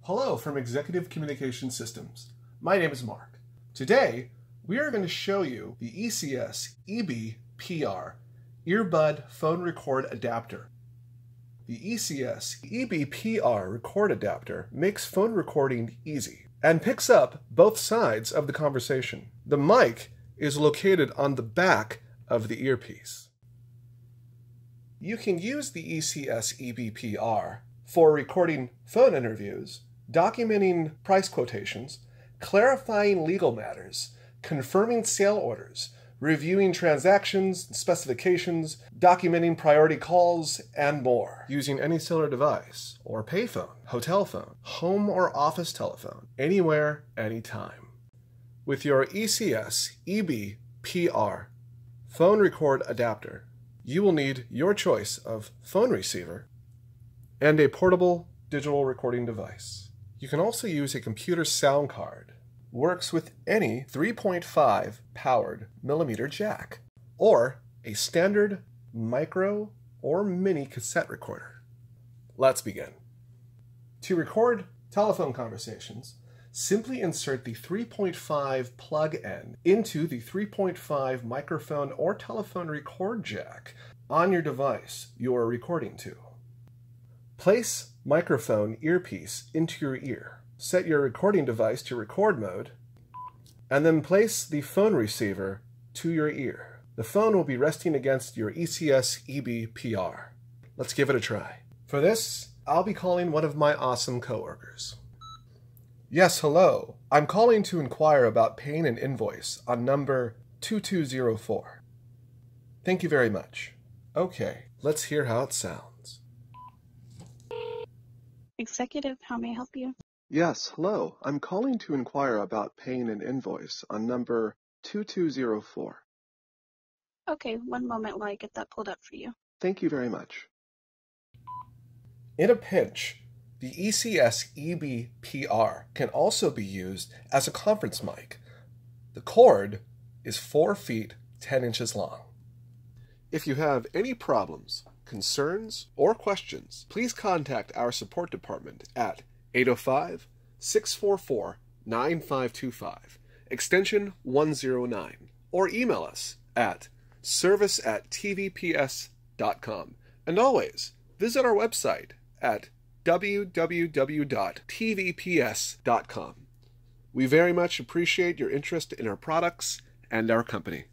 Hello from Executive Communication Systems. My name is Mark. Today, we are going to show you the ECS EBPR Earbud Phone Record Adapter. The ECS EBPR Record Adapter makes phone recording easy and picks up both sides of the conversation. The mic is located on the back of the earpiece. You can use the ECS EBPR for recording phone interviews, documenting price quotations, clarifying legal matters, confirming sale orders, reviewing transactions and specifications, documenting priority calls, and more. Using any cellular device or payphone, hotel phone, home or office telephone, anywhere, anytime. With your ECS EBPR phone record adapter, you will need your choice of phone receiver and a portable digital recording device. You can also use a computer sound card. Works with any 3.5 powered millimeter jack or a standard micro or mini cassette recorder. Let's begin. To record telephone conversations, simply insert the 3.5 plug end into the 3.5 microphone or telephone record jack on your device you are recording to. Place microphone earpiece into your ear. Set your recording device to record mode, and then place the phone receiver to your ear. The phone will be resting against your ECS EBPR. Let's give it a try. For this, I'll be calling one of my awesome coworkers. Yes, hello. I'm calling to inquire about paying an invoice on number 2204. Thank you very much. Okay, let's hear how it sounds. Executive, how may I help you? Yes, hello. I'm calling to inquire about paying an invoice on number 2204. Okay, one moment while I get that pulled up for you. Thank you very much. In a pinch, the ECS EBPR can also be used as a conference mic. The cord is 4 feet 10 inches long. If you have any problems, concerns, or questions, please contact our support department at 805-644-9525, extension 109, or email us at service@tvps.com. And always, visit our website at www.tvps.com. We very much appreciate your interest in our products and our company.